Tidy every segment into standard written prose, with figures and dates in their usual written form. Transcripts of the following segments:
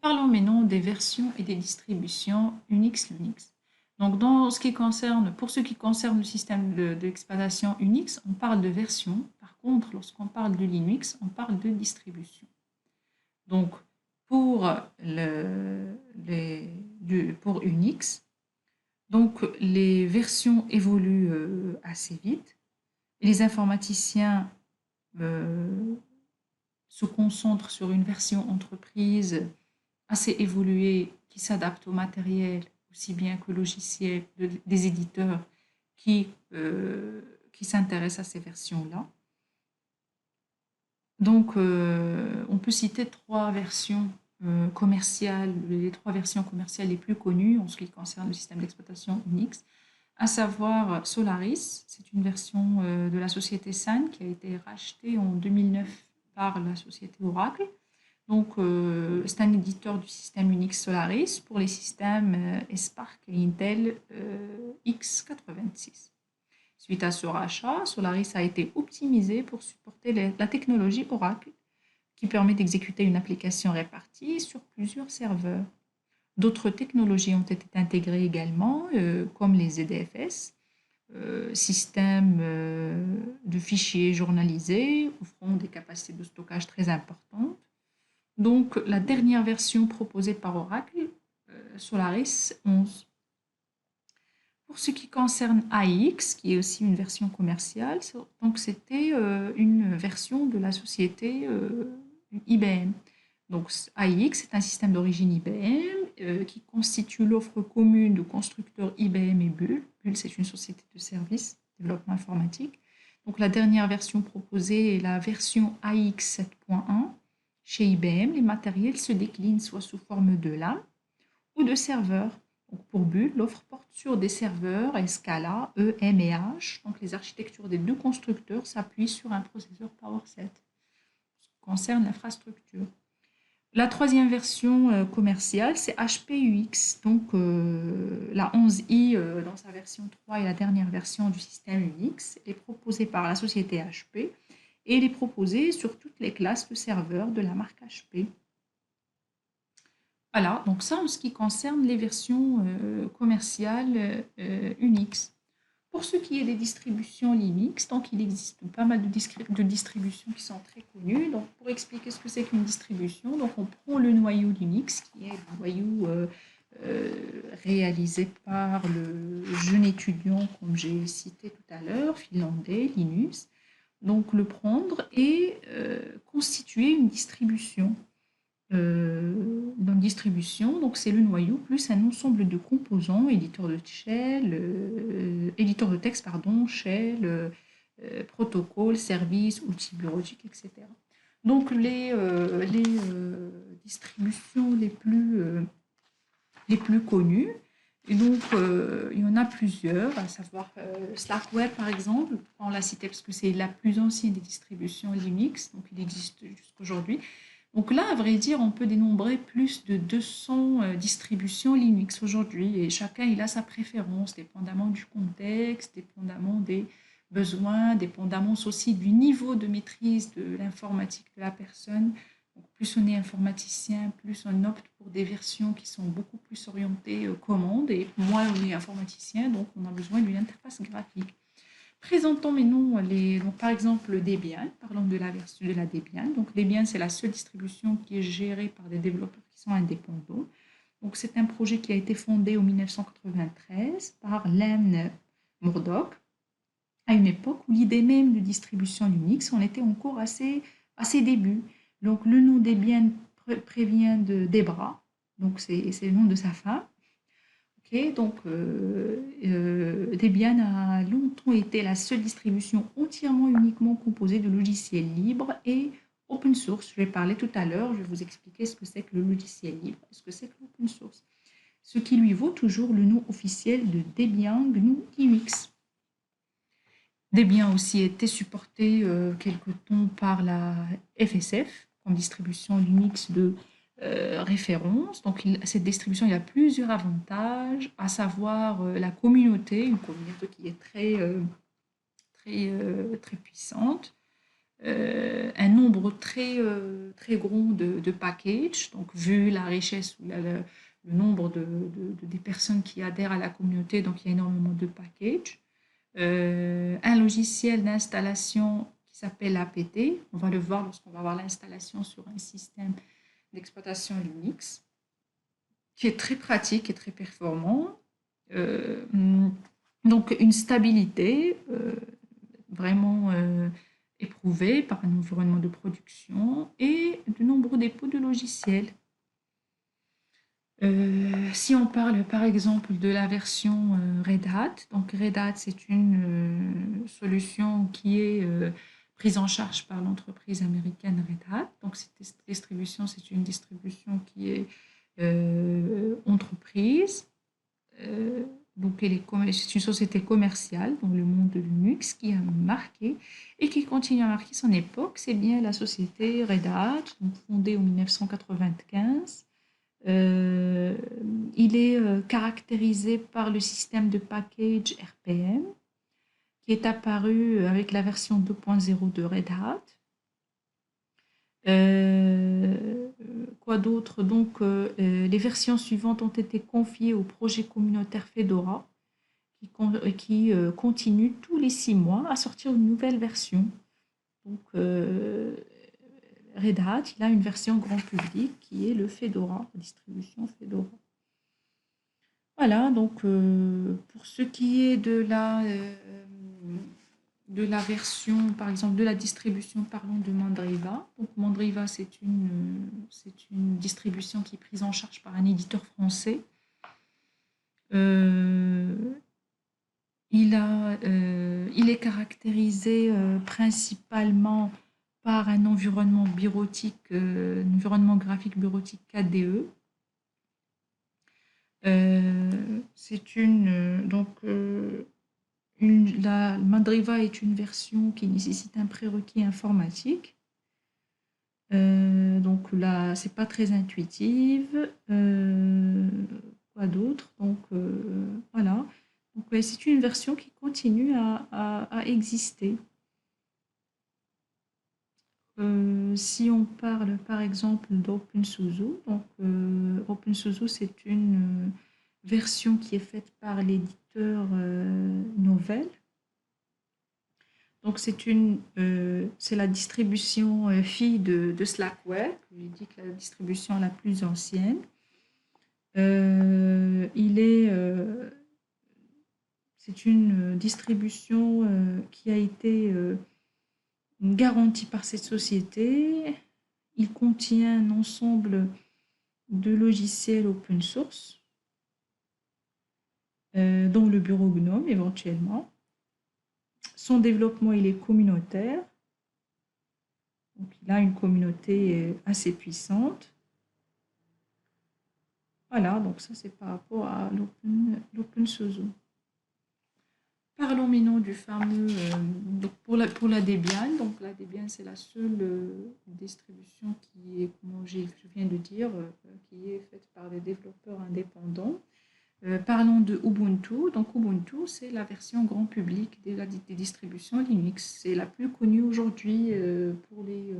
Parlons maintenant des versions et des distributions Unix Linux. Donc, pour ce qui concerne le système d'exploitation Unix, on parle de version. Par contre, lorsqu'on parle de Linux, on parle de distribution. Donc, pour, pour Unix, donc les versions évoluent assez vite. Les informaticiens euh, se concentrent sur une version entreprise assez évoluée qui s'adapte au matériel aussi bien que logiciel des éditeurs qui s'intéressent à ces versions-là. Donc, on peut citer les trois versions commerciales les plus connues en ce qui concerne le système d'exploitation Unix, à savoir Solaris, c'est une version de la société Sun qui a été rachetée en 2009 par la société Oracle. Donc, c'est un éditeur du système Unix Solaris pour les systèmes Spark et Intel x86. Suite à ce rachat, Solaris a été optimisé pour supporter la technologie Oracle, qui permet d'exécuter une application répartie sur plusieurs serveurs. D'autres technologies ont été intégrées également, comme les ZDFS, systèmes de fichiers journalisés, offrant des capacités de stockage très importantes. Donc, la dernière version proposée par Oracle, Solaris 11. Pour ce qui concerne AIX, qui est aussi une version commerciale, donc c'était une version de la société IBM. Donc AIX est un système d'origine IBM qui constitue l'offre commune de constructeurs IBM et Bull. Bull, c'est une société de services, développement informatique. Donc la dernière version proposée est la version AIX 7.1. Chez IBM, les matériels se déclinent soit sous forme de LAN ou de serveurs. Donc pour Bull, l'offre porte sur des serveurs Scala, E, M et H. Donc les architectures des deux constructeurs s'appuient sur un processeur PowerSet. Ce qui concerne l'infrastructure. La troisième version commerciale, c'est HP UX. Donc la 11i dans sa version 3 est la dernière version du système Unix, est proposée par la société HP et elle est proposée sur toutes les classes de serveurs de la marque HP. Voilà, donc ça en ce qui concerne les versions commerciales Unix. Pour ce qui est des distributions Linux, donc il existe pas mal de distributions qui sont très connues. Donc pour expliquer ce que c'est qu'une distribution, donc on prend le noyau Linux, qui est le noyau réalisé par le jeune étudiant, comme j'ai cité tout à l'heure, finlandais, Linus. Donc le prendre et constituer une distribution. Dans distribution, donc c'est le noyau plus un ensemble de composants, éditeur de shell, éditeur de texte, pardon, shell, protocole, service, outils bureautiques, etc. Donc les distributions les plus connues, et donc il y en a plusieurs, à savoir Slackware par exemple, on l'a cité parce que c'est la plus ancienne des distributions Linux, donc il existe jusqu'aujourd'hui. Donc là, à vrai dire, on peut dénombrer plus de 200 distributions Linux aujourd'hui et chacun il a sa préférence, dépendamment du contexte, dépendamment des besoins, dépendamment aussi du niveau de maîtrise de l'informatique de la personne. Donc plus on est informaticien, plus on opte pour des versions qui sont beaucoup plus orientées commande et moins on est informaticien, donc on a besoin d'une interface graphique. Présentons maintenant donc par exemple Debian, parlons de la version de la Debian. Donc Debian, c'est la seule distribution qui est gérée par des développeurs qui sont indépendants. Donc c'est un projet qui a été fondé en 1993 par Len Murdoch, à une époque où l'idée même de distribution Linux en était encore à ses débuts. Donc le nom Debian prévient de Debra, donc c'est le nom de sa femme. Okay, donc Debian a longtemps été la seule distribution entièrement uniquement composée de logiciels libres et open source. Je vais parler tout à l'heure, je vais vous expliquer ce que c'est que le logiciel libre, ce que c'est que l'open source. Ce qui lui vaut toujours le nom officiel de Debian GNU Linux. Debian aussi a été supporté quelque temps par la FSF comme distribution Linux de référence. Donc cette distribution, il y a plusieurs avantages, à savoir la communauté, une communauté qui est très puissante. un nombre très grand de packages. Donc, vu la richesse ou le nombre des personnes qui adhèrent à la communauté, donc il y a énormément de packages. Un logiciel d'installation qui s'appelle APT. On va le voir lorsqu'on va voir l'installation sur un système d'exploitation Linux, qui est très pratique et très performant. Euh, donc une stabilité vraiment éprouvée par un environnement de production et de nombreux dépôts de logiciels. Si on parle par exemple de la version Red Hat, donc Red Hat c'est une solution qui est prise en charge par l'entreprise américaine Red Hat. Donc cette distribution, c'est une distribution qui est entreprise. Donc c'est une société commerciale dans le monde de Linux qui a marqué et qui continue à marquer son époque. C'est bien la société Red Hat, donc fondée en 1995. Il est caractérisé par le système de package RPM qui est apparu avec la version 2.0 de Red Hat. Quoi d'autre? Donc, les versions suivantes ont été confiées au projet communautaire Fedora qui continue tous les 6 mois à sortir une nouvelle version. Donc, Red Hat, il a une version grand public qui est le Fedora, la distribution Fedora. Voilà, donc pour ce qui est de la version, par exemple, de la distribution, parlons de Mandriva. Donc Mandriva, c'est une distribution qui est prise en charge par un éditeur français. Il est caractérisé principalement par un environnement bureautique, un environnement graphique bureautique KDE. La Mandriva est une version qui nécessite un prérequis informatique. Donc là, c'est pas très intuitive. Quoi d'autre? Donc voilà. Donc c'est une version qui continue à exister. Si on parle par exemple d'OpenSUSE, donc OpenSUSE c'est une version qui est faite par l'éditeur Novell. Donc c'est la distribution fille de Slackware, j'ai dit que la distribution la plus ancienne. C'est une distribution qui a été garantie par cette société. Il contient un ensemble de logiciels open source, dont le bureau GNOME éventuellement. Son développement, il est communautaire. Donc, il a une communauté assez puissante. Voilà, donc ça c'est par rapport à l'OpenSUSE. Parlons maintenant du fameux, donc pour la Debian. Donc la Debian, c'est la seule distribution qui est, comme je viens de dire, qui est faite par des développeurs indépendants. Parlons de Ubuntu. Donc Ubuntu, c'est la version grand public des distributions Linux. C'est la plus connue aujourd'hui pour les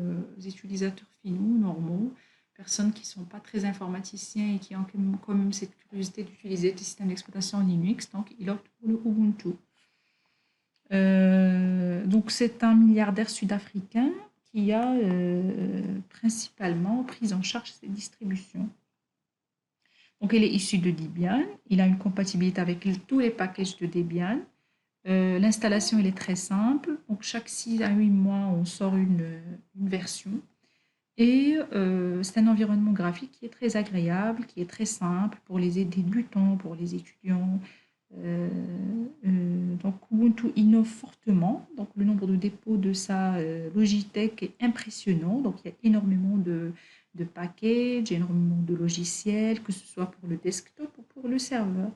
utilisateurs finaux, normaux, personnes qui ne sont pas très informaticiens et qui ont quand même cette curiosité d'utiliser des systèmes d'exploitation Linux. Donc ils optent pour le Ubuntu. Donc c'est un milliardaire sud-africain qui a principalement pris en charge ces distributions. Donc, il est issu de Debian. Il a une compatibilité avec tous les packages de Debian. L'installation, elle est très simple. Donc, chaque 6 à 8 mois, on sort une version. Et c'est un environnement graphique qui est très agréable, qui est très simple pour les débutants, pour les étudiants. Donc, Ubuntu innove fortement. Donc, le nombre de dépôts de sa Logitech est impressionnant. Donc, il y a énormément de packages, énormément de logiciels, que ce soit pour le desktop ou pour le serveur.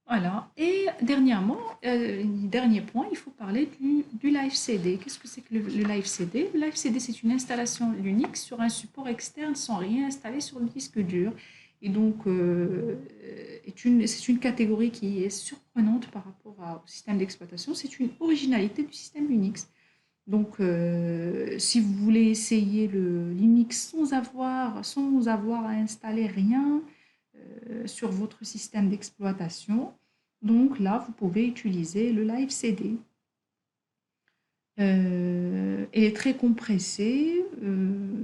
Voilà. Et dernièrement, dernier point, il faut parler du Live CD. Qu'est-ce que c'est que le Live CD? Le Live CD, c'est une installation Linux sur un support externe sans rien installer sur le disque dur. Et donc, c'est une catégorie qui est surprenante par rapport au système d'exploitation. C'est une originalité du système Linux. Donc, si vous voulez essayer le Linux sans avoir à installer rien sur votre système d'exploitation, donc là, vous pouvez utiliser le Live CD. Elle est très compressée.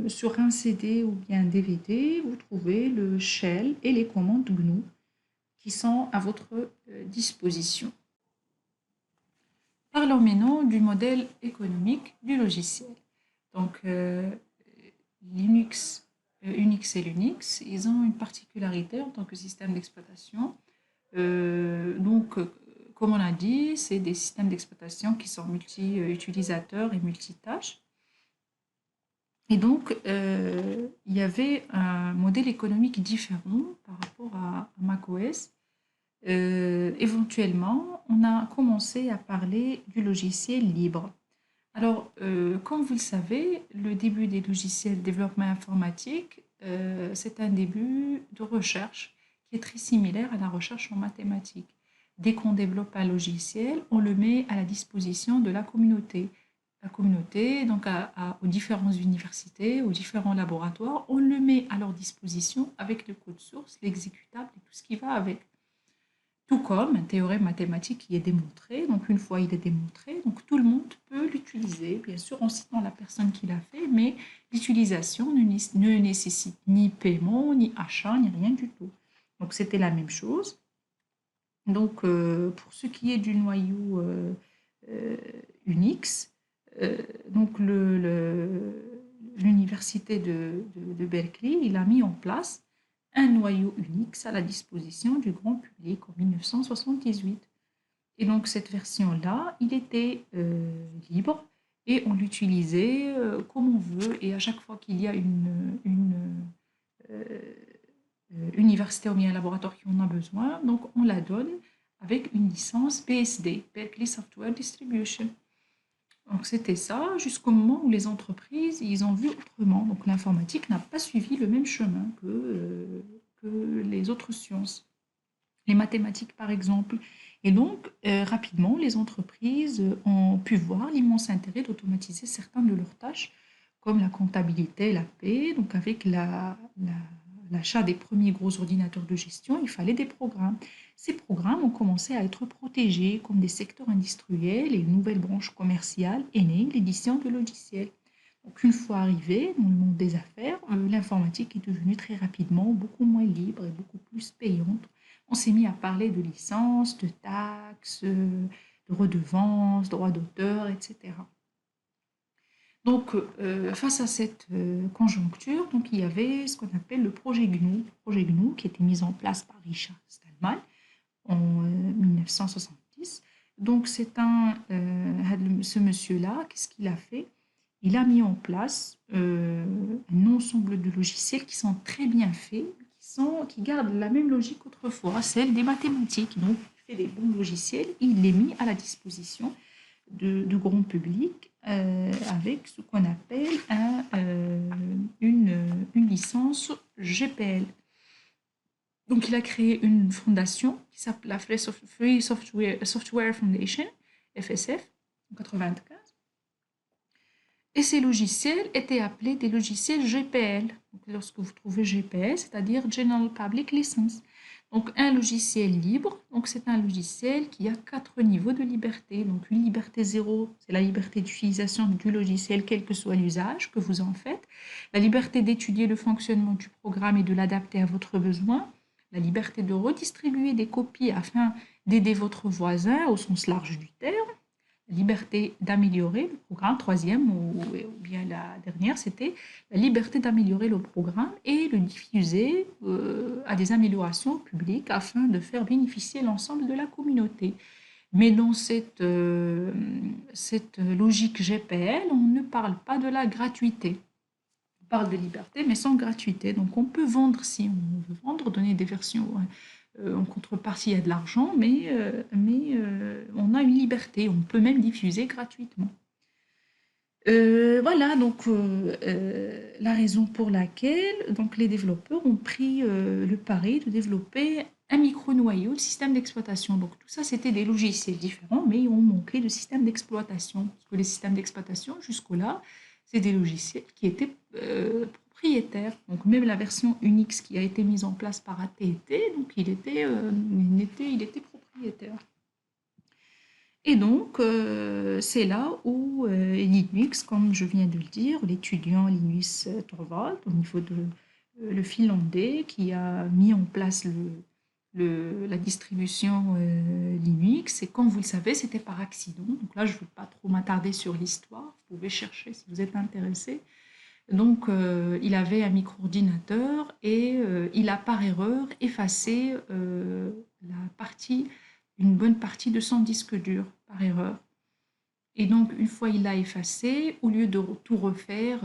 Sur un CD ou bien un DVD, vous trouvez le shell et les commandes GNU qui sont à votre disposition. Parlons maintenant du modèle économique du logiciel. Donc, Linux, Unix et Linux, ils ont une particularité en tant que système d'exploitation. Donc, comme on a dit, c'est des systèmes d'exploitation qui sont multi-utilisateurs et multitâches. Et donc, il y avait un modèle économique différent par rapport à macOS. Éventuellement, on a commencé à parler du logiciel libre. Alors, comme vous le savez, le début des logiciels de développement informatique, c'est un début de recherche qui est très similaire à la recherche en mathématiques. Dès qu'on développe un logiciel, on le met à la disposition de la communauté. La communauté, donc aux différentes universités, aux différents laboratoires, on le met à leur disposition avec le code source, l'exécutable et tout ce qui va avec. Tout comme un théorème mathématique qui est démontré. Donc, une fois il est démontré, donc tout le monde peut l'utiliser, bien sûr en citant la personne qui l'a fait, mais l'utilisation ne nécessite ni paiement, ni achat, ni rien du tout. Donc, c'était la même chose. Donc, pour ce qui est du noyau Unix, donc l'université de Berkeley, il a mis en place un noyau Unix à la disposition du grand public en 1978. Et donc cette version-là, il était libre et on l'utilisait comme on veut. Et à chaque fois qu'il y a une université ou bien un laboratoire qui en a besoin, donc on la donne avec une licence BSD, Berkeley Software Distribution. Donc c'était ça jusqu'au moment où les entreprises, ils ont vu autrement. Donc l'informatique n'a pas suivi le même chemin que les autres sciences, les mathématiques par exemple. Et donc rapidement, les entreprises ont pu voir l'immense intérêt d'automatiser certaines de leurs tâches, comme la comptabilité, la paie. Donc avec l'achat des premiers gros ordinateurs de gestion, il fallait des programmes. Ces programmes ont commencé à être protégés comme des secteurs industriels et une nouvelle branche commerciale est née, l'édition de logiciels. Donc, une fois arrivé dans le monde des affaires, l'informatique est devenue très rapidement beaucoup moins libre et beaucoup plus payante. On s'est mis à parler de licences, de taxes, de redevances, droits d'auteur, etc. Donc, face à cette conjoncture, donc, il y avait ce qu'on appelle le projet GNU qui était mis en place par Richard Stallman en 1970. Donc, ce monsieur-là, qu'est-ce qu'il a fait? Il a mis en place un ensemble de logiciels qui sont très bien faits, qui gardent la même logique qu'autrefois, celle des mathématiques. Donc, il fait des bons logiciels, il les mis à la disposition du grand public avec ce qu'on appelle une licence GPL. Donc, il a créé une fondation qui s'appelle la Free Software Foundation, FSF, en 1995. Et ces logiciels étaient appelés des logiciels GPL. Donc, lorsque vous trouvez GPL, c'est-à-dire General Public License. Donc, un logiciel libre, donc c'est un logiciel qui a 4 niveaux de liberté. Donc, une liberté 0, c'est la liberté d'utilisation du logiciel, quel que soit l'usage que vous en faites. La liberté d'étudier le fonctionnement du programme et de l'adapter à votre besoin. La liberté de redistribuer des copies afin d'aider votre voisin au sens large du terme. La liberté d'améliorer le programme, troisième ou bien la dernière, c'était la liberté d'améliorer le programme et le diffuser à des améliorations publiques afin de faire bénéficier l'ensemble de la communauté. Mais dans cette logique GPL, on ne parle pas de la gratuité. On parle de liberté, mais sans gratuité. Donc on peut vendre si on veut vendre, donner des versions en contrepartie, il y a de l'argent, mais on a une liberté. On peut même diffuser gratuitement. Voilà donc la raison pour laquelle donc, les développeurs ont pris le pari de développer un micro-noyau, le système d'exploitation. Donc tout ça, c'était des logiciels différents, mais on manquait de système d'exploitation. Parce que les systèmes d'exploitation, jusque-là, c'est des logiciels qui étaient propriétaires. Donc même la version Unix qui a été mise en place par AT&T, donc il était propriétaire. Et donc, c'est là où Linux, comme je viens de le dire, l'étudiant Linus Torvald, au niveau de le Finlandais, qui a mis en place la distribution Linux. Et comme vous le savez, c'était par accident. Donc là, je ne veux pas trop m'attarder sur l'histoire. Vous pouvez chercher si vous êtes intéressé. Donc, il avait un micro-ordinateur et il a par erreur effacé une bonne partie de son disque dur par erreur. Et donc, une fois il l'a effacé, au lieu de tout refaire,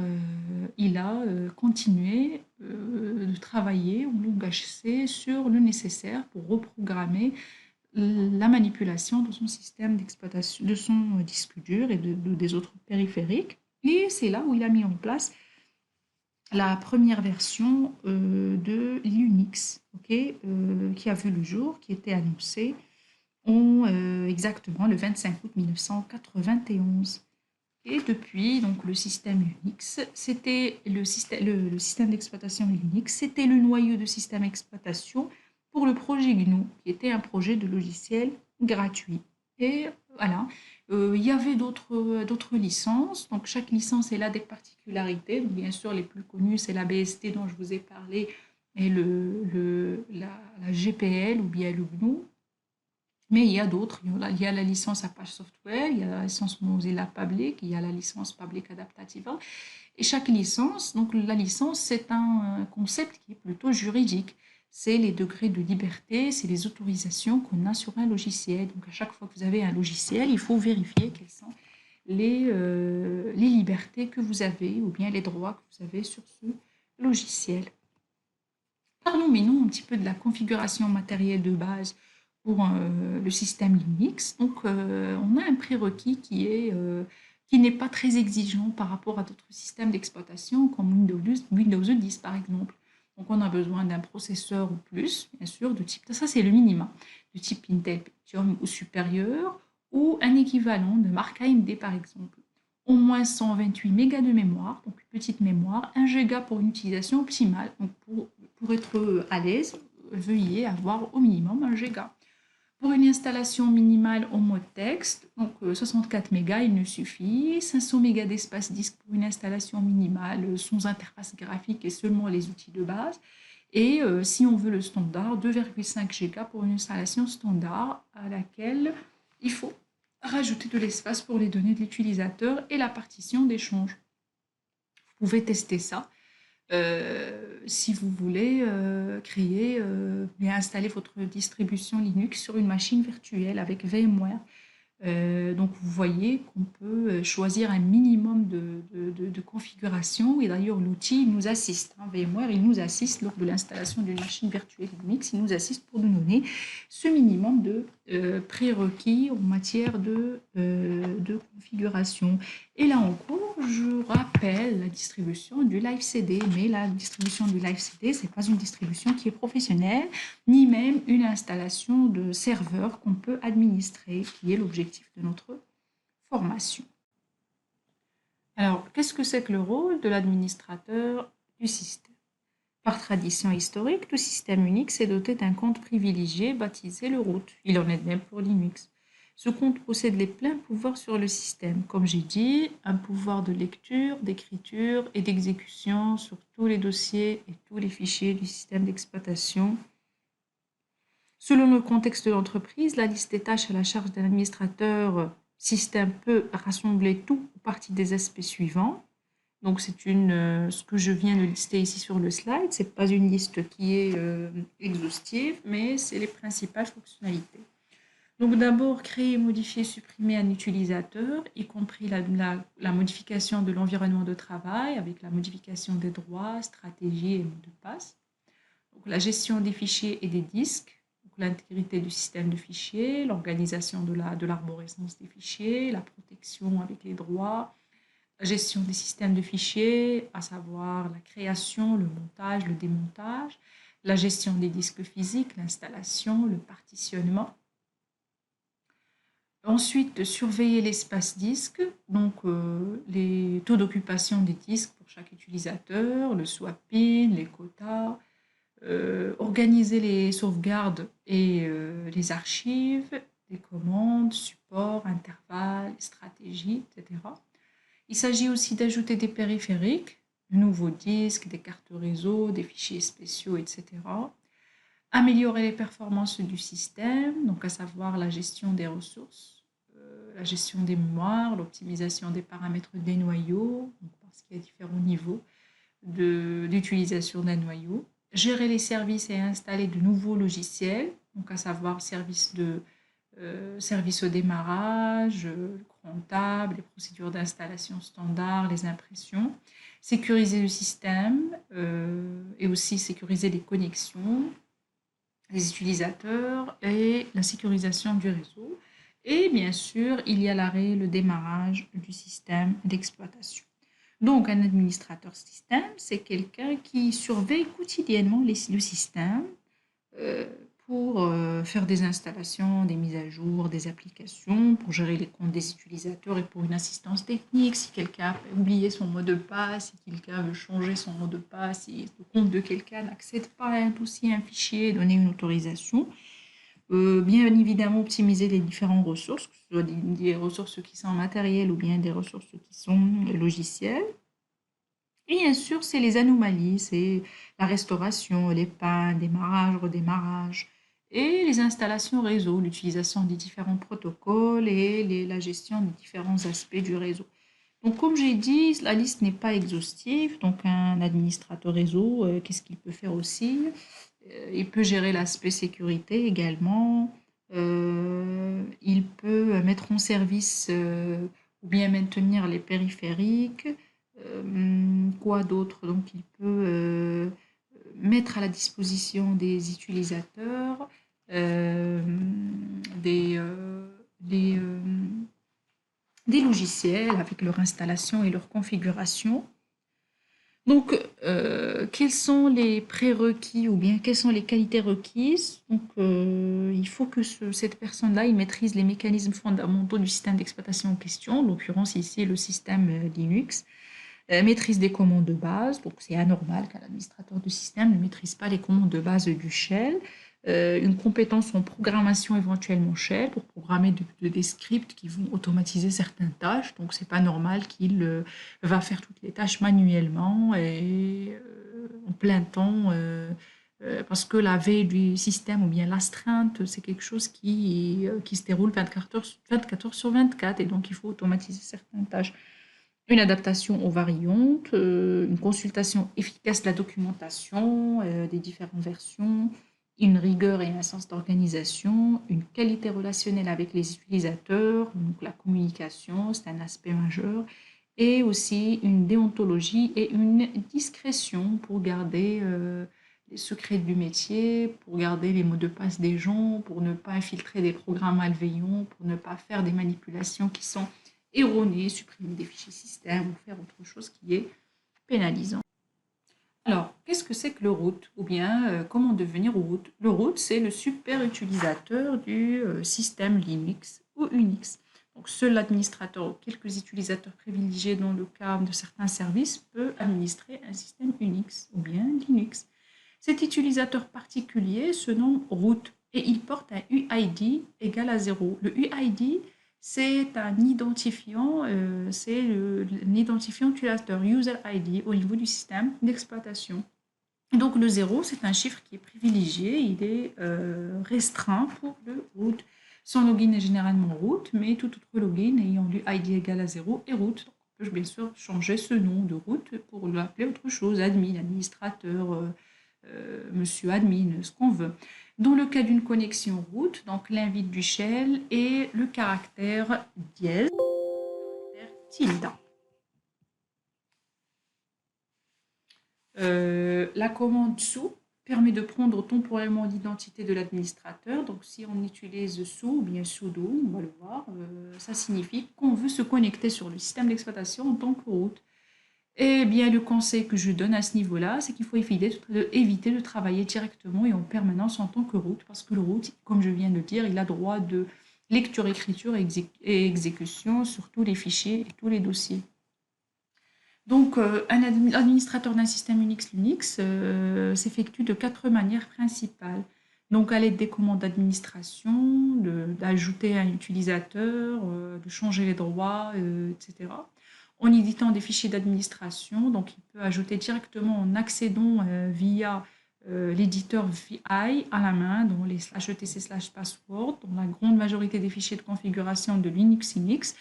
il a continué de travailler en langage C sur le nécessaire pour reprogrammer la manipulation de son système d'exploitation, de son disque dur et des autres périphériques. Et c'est là où il a mis en place la première version de Linux, qui a vu le jour, qui était annoncée exactement le 25 août 1991. Et depuis, donc, le système Unix, c'était le système d'exploitation Linux, c'était le noyau de système d'exploitation pour le projet GNU, qui était un projet de logiciel gratuit. Et voilà, il y avait d'autres licences. Donc, chaque licence, elle a des particularités. Donc, bien sûr, les plus connues, c'est la BSD dont je vous ai parlé, et la GPL ou bien le GNU. Mais il y a d'autres. Il y a la licence Apache Software, il y a la licence Mozilla Public, il y a la licence Public Adaptativa. Et chaque licence, donc la licence, c'est un concept qui est plutôt juridique. C'est les degrés de liberté, c'est les autorisations qu'on a sur un logiciel. Donc à chaque fois que vous avez un logiciel, il faut vérifier quelles sont les libertés que vous avez ou bien les droits que vous avez sur ce logiciel. Parlons maintenant un petit peu de la configuration matérielle de base pour le système Linux. Donc, on a un prérequis qui n'est pas très exigeant par rapport à d'autres systèmes d'exploitation comme Windows 10 par exemple. Donc, on a besoin d'un processeur ou plus, bien sûr, de type, ça c'est le minimum, de type Intel Pentium ou supérieur, ou un équivalent de marque AMD par exemple. Au moins 128 mégas de mémoire, donc une petite mémoire, 1 giga pour une utilisation optimale. Donc, pour être à l'aise, veuillez avoir au minimum 1 giga. Pour une installation minimale en mode texte, donc 64 mégas, il ne suffit. 500 mégas d'espace disque pour une installation minimale sans interface graphique et seulement les outils de base. Et si on veut le standard, 2,5 gigas pour une installation standard à laquelle il faut rajouter de l'espace pour les données de l'utilisateur et la partition d'échange. Vous pouvez tester ça. Si vous voulez créer et installer votre distribution Linux sur une machine virtuelle avec VMware. Donc vous voyez qu'on peut choisir un minimum de configuration et d'ailleurs l'outil nous assiste. VMware, il nous assiste lors de l'installation d'une machine virtuelle Linux, il nous assiste pour nous donner ce minimum de prérequis en matière de configuration. Et là encore, je rappelle la distribution du Live CD, mais la distribution du Live CD, ce n'est pas une distribution qui est professionnelle, ni même une installation de serveur qu'on peut administrer, qui est l'objectif de notre formation. Alors, qu'est-ce que c'est que le rôle de l'administrateur du système? Par tradition historique, tout système Unix est doté d'un compte privilégié baptisé le root. Il en est de même pour Linux. Ce compte possède les pleins pouvoirs sur le système. Comme j'ai dit, un pouvoir de lecture, d'écriture et d'exécution sur tous les dossiers et tous les fichiers du système d'exploitation. Selon le contexte de l'entreprise, la liste des tâches à la charge d'un administrateur système peut rassembler tout ou partie des aspects suivants. Donc, c'est ce que je viens de lister ici sur le slide. Ce n'est pas une liste qui est exhaustive, mais c'est les principales fonctionnalités. Donc, d'abord, créer, modifier, supprimer un utilisateur, y compris la modification de l'environnement de travail avec la modification des droits, stratégies et mots de passe. Donc, la gestion des fichiers et des disques, l'intégrité du système de fichiers, l'organisation de l'arborescence des fichiers, la protection avec les droits, la gestion des systèmes de fichiers, à savoir la création, le montage, le démontage, la gestion des disques physiques, l'installation, le partitionnement. Ensuite, surveiller l'espace disque, donc les taux d'occupation des disques pour chaque utilisateur, le swapping, les quotas, organiser les sauvegardes et les archives, les commandes, supports, intervalles, stratégies, etc. Il s'agit aussi d'ajouter des périphériques, de nouveaux disques, des cartes réseau, des fichiers spéciaux, etc. Améliorer les performances du système, donc à savoir la gestion des ressources, la gestion des mémoires, l'optimisation des paramètres des noyaux, donc parce qu'il y a différents niveaux d'utilisation d'un noyau. Gérer les services et installer de nouveaux logiciels, donc à savoir service au démarrage, le comptable, les procédures d'installation standard, les impressions. Sécuriser le système et aussi sécuriser les connexions, les utilisateurs et la sécurisation du réseau. Et bien sûr, il y a l'arrêt, le démarrage du système d'exploitation. Donc, un administrateur système, c'est quelqu'un qui surveille quotidiennement le système euh, pour faire des installations, des mises à jour, des applications, pour gérer les comptes des utilisateurs et pour une assistance technique, si quelqu'un a oublié son mot de passe, si quelqu'un veut changer son mot de passe, si le compte de quelqu'un n'accède pas à un dossier, un fichier, donner une autorisation. Bien évidemment, optimiser les différentes ressources, que ce soit des ressources qui sont matérielles ou bien des ressources qui sont logicielles. Et bien sûr, c'est les anomalies, c'est la restauration, les pannes, démarrage, redémarrage, et les installations réseau, l'utilisation des différents protocoles et la gestion des différents aspects du réseau. Donc, comme j'ai dit, la liste n'est pas exhaustive. Donc, un administrateur réseau, qu'est-ce qu'il peut faire aussi? Il peut gérer l'aspect sécurité également. Il peut mettre en service ou bien maintenir les périphériques. Quoi d'autre? Donc, il peut mettre à la disposition des utilisateurs euh, des, euh, des, euh, des logiciels avec leur installation et leur configuration. Donc, quels sont les prérequis ou bien quelles sont les qualités requises? Donc, il faut que cette personne-là il maîtrise les mécanismes fondamentaux du système d'exploitation en question, en l'occurrence ici le système Linux, maîtrise des commandes de base, donc c'est anormal qu'un administrateur de système ne maîtrise pas les commandes de base du shell, une compétence en programmation éventuellement shell pour programmer des scripts qui vont automatiser certaines tâches, donc c'est pas normal qu'il va faire toutes les tâches manuellement et en plein temps. Parce que la veille du système ou bien l'astreinte, c'est quelque chose qui se déroule 24 heures sur 24 et donc il faut automatiser certaines tâches. Une adaptation aux variantes, une consultation efficace de la documentation des différentes versions, une rigueur et un sens d'organisation, une qualité relationnelle avec les utilisateurs, donc la communication, c'est un aspect majeur, et aussi une déontologie et une discrétion pour garder les secrets du métier, pour garder les mots de passe des gens, pour ne pas infiltrer des programmes malveillants, pour ne pas faire des manipulations qui sont erronées, supprimer des fichiers système ou faire autre chose qui est pénalisant. Alors, qu'est-ce que c'est que le root? Ou bien, comment devenir root? Le root, c'est le super utilisateur du système Linux ou Unix. Donc, seul l'administrateur ou quelques utilisateurs privilégiés dans le cadre de certains services peut administrer un système Unix ou bien Linux. Cet utilisateur particulier se nomme root et il porte un UID égal à 0. Le UID, c'est un identifiant, c'est l'identifiant utilisateur, user ID, au niveau du système d'exploitation. Donc le 0, c'est un chiffre qui est privilégié, il est restreint pour le root. Son login est généralement root, mais tout autre login ayant l'UID égal à 0 est root. Donc, on peut bien sûr changer ce nom de root pour l'appeler autre chose, admin, administrateur, monsieur admin, ce qu'on veut. Dans le cas d'une connexion root, donc l'invite du shell et le caractère dièse, le caractère tilde. La commande sous permet de prendre temporairement l'identité de l'administrateur. Donc, si on utilise sous ou bien sudo, on va le voir, ça signifie qu'on veut se connecter sur le système d'exploitation en tant que root. Eh bien, le conseil que je donne à ce niveau-là, c'est qu'il faut éviter de travailler directement et en permanence en tant que root, parce que le root, comme je viens de le dire, il a droit de lecture, écriture et exécution sur tous les fichiers et tous les dossiers. Donc, un administrateur d'un système Unix s'effectue de 4 manières principales. Donc, à l'aide des commandes d'administration, d'ajouter un utilisateur, de changer les droits, etc. En éditant des fichiers d'administration, donc il peut ajouter directement en accédant via l'éditeur VI à la main, dans les /etc/password, dans la grande majorité des fichiers de configuration de Linux Unix,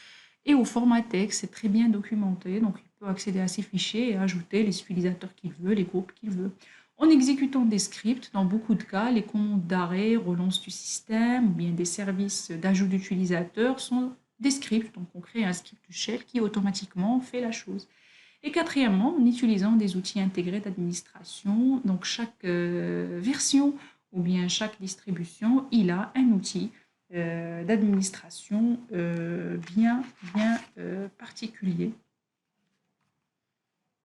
et au format texte, c'est très bien documenté, donc il peut accéder à ces fichiers et ajouter les utilisateurs qu'il veut, les groupes qu'il veut. En exécutant des scripts, dans beaucoup de cas, les commandes d'arrêt, relance du système ou bien des services d'ajout d'utilisateurs sont des scripts. Donc on crée un script shell qui automatiquement fait la chose. Et quatrièmement, en utilisant des outils intégrés d'administration, donc chaque version ou bien chaque distribution, il a un outil d'administration bien particulier.